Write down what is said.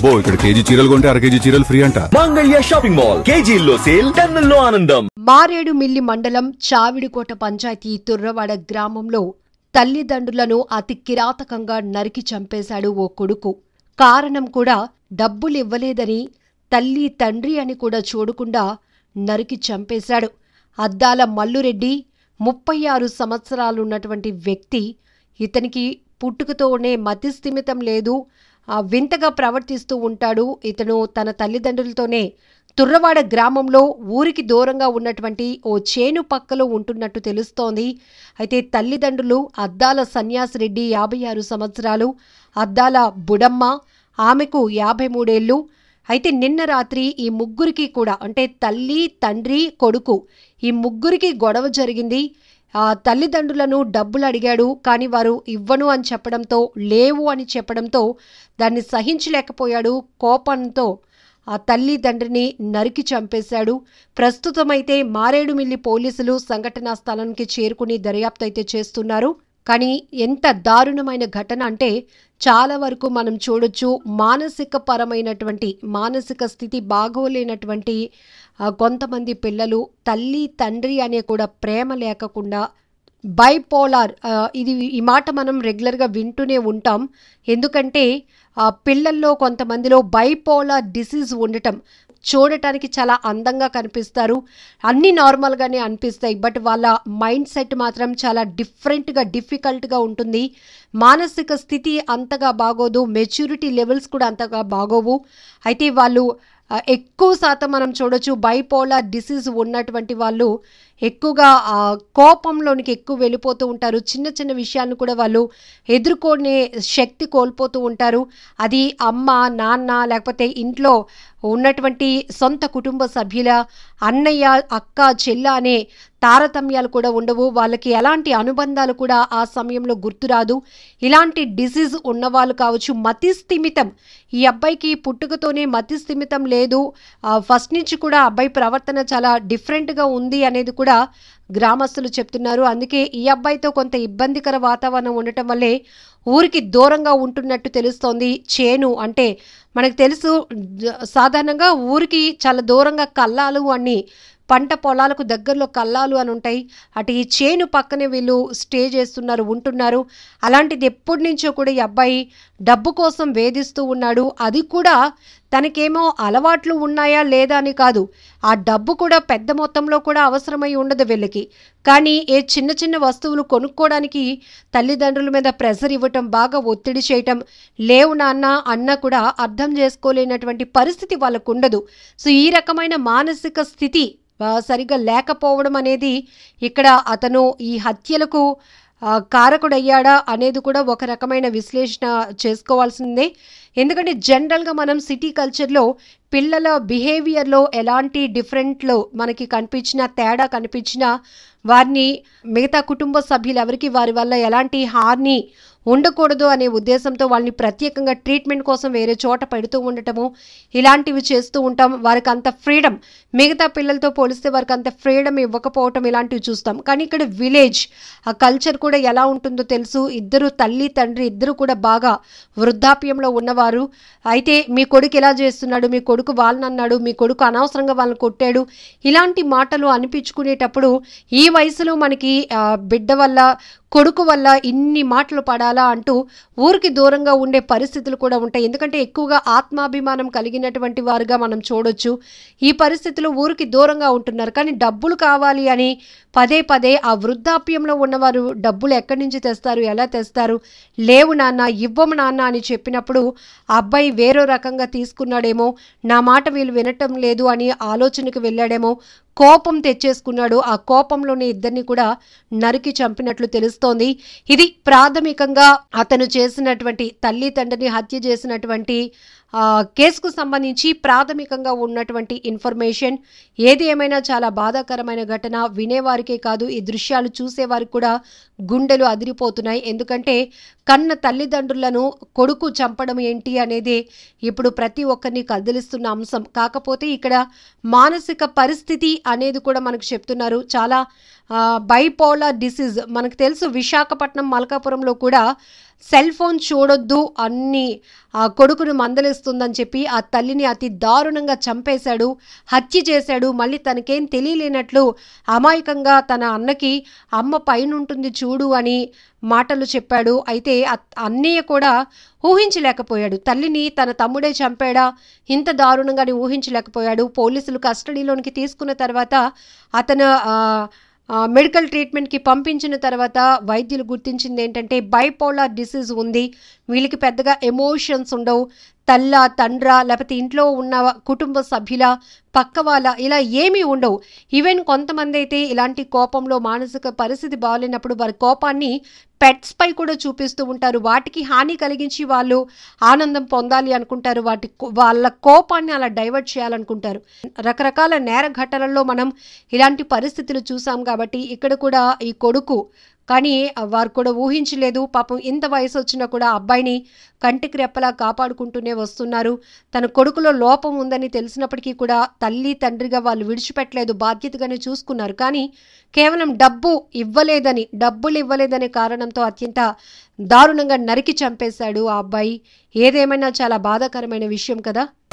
అబ్బో ఇక్కడ కేజీ చీరలు కొంటే అర కేజీ చీరలు ఫ్రీ అంట. మంగళ్య షాపింగ్ మాల్, కేజీల్లో సేల్, టన్నుల్లో ఆనందం. మారేడుమిల్లి మండలం చావిడికోట పంచాయతీ తుర్రవాడ గ్రామంలో తల్లిదండ్రులను అతి కిరాతకంగా నరికి చంపేశాడు ఓ కొడుకు. కారణం కూడా డబ్బులు ఇవ్వలేదని, తల్లి తండ్రి అని కూడా చూడకుండా నరికి చంపేశాడు. అద్దాల మల్లురెడ్డి 36 సంవత్సరాలున్నటువంటి వ్యక్తి. ఇతనికి పుట్టుకతోనే మతిస్థిమితం లేదు, వింతగా ప్రవర్తిస్తూ ఉంటాడు. ఇతను తన తల్లిదండ్రులతోనే తుర్రవాడ గ్రామంలో ఊరికి దూరంగా ఉన్నటువంటి ఓ చేను పక్కలో ఉంటున్నట్టు తెలుస్తోంది. అయితే తల్లిదండ్రులు అద్దాల సన్యాసిరెడ్డి 56 సంవత్సరాలు, అద్దాల బుడమ్మ ఆమెకు 53 ఏళ్ళు. అయితే నిన్న రాత్రి ఈ ముగ్గురికి కూడా, అంటే తల్లి తండ్రి కొడుకు, ఈ ముగ్గురికి గొడవ జరిగింది. తల్లిదండ్రులను డబ్బులు అడిగాడు, కానీ వారు ఇవ్వను అని చెప్పడంతో, లేవు అని చెప్పడంతో దాన్ని సహించలేకపోయాడు. కోపంతో ఆ తల్లిదండ్రిని నరికి చంపేశాడు. ప్రస్తుతమైతే మారేడుమిల్లి పోలీసులు సంఘటనా స్థలానికి చేరుకుని దర్యాప్తు అయితే చేస్తున్నారు. కానీ ఎంత దారుణమైన ఘటన అంటే చాలా వరకు మనం చూడొచ్చు, మానసిక పరమైనటువంటి మానసిక స్థితి బాగోలేనటువంటి కొంతమంది పిల్లలు తల్లి తండ్రి అనే కూడా ప్రేమ లేకుండా బైపోలార్, ఈ మాట మనం రెగ్యులర్గా వింటూనే ఉంటాం. ఎందుకంటే పిల్లల్లో కొంతమందిలో బైపోలార్ డిసీజ్ ఉండటం, చూడటానికి చాలా అందంగా కనిపిస్తారు, అన్నీ నార్మల్గానే అనిపిస్తాయి, బట్ వాళ్ళ మైండ్ సెట్ మాత్రం చాలా డిఫికల్ట్గా ఉంటుంది. మానసిక స్థితి అంతగా బాగోదు, మెచ్యూరిటీ లెవెల్స్ కూడా అంతగా బాగోవు. అయితే వాళ్ళు ఎక్కువ శాతం మనం చూడొచ్చు, బైపోలార్ డిసీజ్ ఉన్నటువంటి వాళ్ళు ఎక్కువగా కోపంలోనికి ఎక్కువ వెళ్ళిపోతూ ఉంటారు. చిన్న చిన్న విషయాలను కూడా వాళ్ళు ఎదుర్కొనే శక్తి కోల్పోతూ ఉంటారు. అది అమ్మ నాన్న లేకపోతే ఇంట్లో ఉన్నటువంటి సొంత కుటుంబ సభ్యుల, అన్నయ్య అక్క చెల్ల అనే తారతమ్యాలు కూడా ఉండవు. వాళ్ళకి ఎలాంటి అనుబంధాలు కూడా ఆ సమయంలో గుర్తురాదు. ఇలాంటి డిసీజ్ ఉన్నవాళ్ళు కావచ్చు. మతిస్థిమితం, ఈ అబ్బాయికి పుట్టుకతోనే మతిస్థిమితం లేదు, ఫస్ట్ నుంచి కూడా అబ్బాయి ప్రవర్తన చాలా డిఫరెంట్గా ఉంది అనేది కూడా గ్రామస్తులు చెప్తున్నారు. అందుకే ఈ అబ్బాయితో కొంత ఇబ్బందికర వాతావరణం ఉండటం వల్లే ఊరికి దూరంగా ఉంటున్నట్టు తెలుస్తోంది. చేను అంటే మనకు తెలుసు, సాధారణంగా ఊరికి చాలా దూరంగా కల్లాలు అని, పంట పొలాలకు దగ్గరలో కల్లాలు అని ఉంటాయి. అటు ఈ చేను పక్కనే వీళ్ళు స్టే చేస్తున్నారు, ఉంటున్నారు. అలాంటిది ఎప్పటి నుంచో కూడా ఈ అబ్బాయి డబ్బు కోసం వేధిస్తూ ఉన్నాడు. అది కూడా తనకేమో అలవాట్లు ఉన్నాయా లేదా అని కాదు, ఆ డబ్బు కూడా పెద్ద మొత్తంలో కూడా అవసరమై ఉండదు వీళ్ళకి. కానీ ఏ చిన్న చిన్న వస్తువులు కొనుక్కోవడానికి తల్లిదండ్రుల మీద ప్రెషర్ ఇవ్వటం, బాగా ఒత్తిడి చేయటం, లేవు నాన్న అన్న కూడా అర్థం చేసుకోలేనటువంటి పరిస్థితి వాళ్ళకు ఉండదు. సో ఈ రకమైన మానసిక స్థితి సరిగ్గా లేకపోవడం అనేది ఇక్కడ అతను ఈ హత్యలకు కారకుడయ్యాడా అనేది కూడా ఒక రకమైన విశ్లేషణ చేసుకోవాల్సిందే. ఎందుకంటే జనరల్గా మనం సిటీ కల్చర్లో పిల్లల బిహేవియర్లో ఎలాంటి డిఫరెంట్లో మనకి కనిపించినా, తేడా కనిపించినా, వారిని మిగతా కుటుంబ సభ్యులు ఎవరికి వారి వల్ల ఎలాంటి హాని ఉండకూడదు అనే ఉద్దేశంతో వాళ్ళని ప్రత్యేకంగా ట్రీట్మెంట్ కోసం వేరే చోట పెడుతూ ఉండటము, ఇలాంటివి చేస్తూ ఉంటాం. వారికి అంత ఫ్రీడమ్, మిగతా పిల్లలతో పోలిస్తే వారికి అంత ఫ్రీడమ్ ఇవ్వకపోవటం, ఇలాంటివి చూస్తాం. కానీ ఇక్కడ విలేజ్ ఆ కల్చర్ కూడా ఎలా ఉంటుందో తెలుసు. ఇద్దరు తల్లి తండ్రి ఇద్దరు కూడా బాగా వృద్ధాప్యంలో ఉన్నవారు. అయితే మీ కొడుకు ఇలా చేస్తున్నాడు, మీ కొడుకు వాళ్ళని అన్నాడు, మీ కొడుకు అనవసరంగా వాళ్ళని కొట్టాడు, ఇలాంటి మాటలు అనిపించుకునేటప్పుడు ఈ వయసులో మనకి బిడ్డ వల్ల, కొడుకు వల్ల ఇన్ని మాటలు పడాలా అంటూ ఊరికి దూరంగా ఉండే పరిస్థితులు కూడా ఉంటాయి. ఎందుకంటే ఎక్కువగా ఆత్మాభిమానం కలిగినటువంటి వారుగా మనం చూడొచ్చు. ఈ పరిస్థితులు ఊరికి దూరంగా ఉంటున్నారు. కానీ డబ్బులు కావాలి అని పదే పదే ఆ వృద్ధాప్యంలో ఉన్నవారు డబ్బులు ఎక్కడి నుంచి తెస్తారు, ఎలా తెస్తారు, లేవు నాన్న, ఇవ్వము నాన్న అని చెప్పినప్పుడు ఆ అబ్బాయి వేరే రకంగా తీసుకున్నాడేమో, నా మాట వీళ్ళు వినటం లేదు అని ఆలోచనకు వెళ్ళాడేమో, కోపం తెచ్చేసుకున్నాడు. ఆ కోపంలోనే ఇద్దరిని కూడా నరికి చంపినట్లు తెలుస్తోంది. ఇది ప్రాథమికంగా అతను చేసినటువంటి, తల్లి తండ్రిని హత్య చేసినటువంటి కేసుకు సంబంధించి ప్రాథమికంగా ఉన్నటువంటి ఇన్ఫర్మేషన్. ఏది ఏమైనా చాలా బాధాకరమైన ఘటన. వినేవారికే కాదు, ఈ దృశ్యాలు చూసేవారికి కూడా గుండెలు అదిరిపోతున్నాయి. ఎందుకంటే కన్న తల్లిదండ్రులను కొడుకు చంపడం ఏంటి అనేది ఇప్పుడు ప్రతి ఒక్కరిని కదిలిస్తున్న అంశం. కాకపోతే ఇక్కడ మానసిక పరిస్థితి అనేది కూడా మనకు చెప్తున్నారు. చాలా బైపోలార్ డిసీజ్ మనకు తెలుసు. విశాఖపట్నం, మల్కాపురంలో కూడా సెల్ ఫోన్ చూడొద్దు అన్ని ఆ కొడుకును మందలిస్తుందని చెప్పి ఆ తల్లిని అతి దారుణంగా చంపేశాడు, హత్య చేశాడు. మళ్ళీ తనకేం తెలియలేనట్లు అమాయకంగా తన అన్నకి అమ్మ పైనుంటుంది చూడు అని మాటలు చెప్పాడు. అయితే అన్నయ్య కూడా ఊహించలేకపోయాడు. తల్లిని తన తమ్ముడే చంపాడా, ఇంత దారుణంగాని ఊహించలేకపోయాడు. పోలీసులు కస్టడీలోనికి తీసుకున్న తర్వాత అతను మెడికల్ ట్రీట్మెంట్కి పంపించిన తర్వాత వైద్యులు గుర్తించింది ఏంటంటే బైపోలార్ డిసీజ్ ఉంది. వీళ్ళకి పెద్దగా ఎమోషన్స్ ఉండవు. తల్ల, తండ్ర, లేకపోతే ఇంట్లో ఉన్న కుటుంబ సభ్యుల, పక్క వాళ్ళ ఇలా ఏమీ ఉండవు. ఈవెన్ కొంతమంది అయితే ఇలాంటి కోపంలో మానసిక పరిస్థితి బాగాలేనప్పుడు వారి కోపాన్ని పెట్స్ పై కూడా చూపిస్తూ ఉంటారు. వాటికి హాని కలిగించి వాళ్ళు ఆనందం పొందాలి అనుకుంటారు. వాళ్ళ కోపాన్ని అలా డైవర్ట్ చేయాలనుకుంటారు. రకరకాల నేర ఘటనల్లో మనం ఇలాంటి పరిస్థితులు చూసాం కాబట్టి ఇక్కడ కూడా ఈ కొడుకు కానీ వారు కూడా ఊహించలేదు. పాపం ఇంత వయసు వచ్చినా కూడా అబ్బాయిని కంటికి రెప్పలా కాపాడుకుంటూనే వస్తున్నారు. తన కొడుకులో లోపం ఉందని తెలిసినప్పటికీ కూడా తల్లి తండ్రిగా వాళ్ళు విడిచిపెట్టలేదు, బాధ్యతగానే చూసుకున్నారు. కానీ కేవలం డబ్బులు ఇవ్వలేదనే కారణంతో అత్యంత దారుణంగా నరికి చంపేశాడు ఆ అబ్బాయి. ఏదేమైనా చాలా బాధాకరమైన విషయం కదా.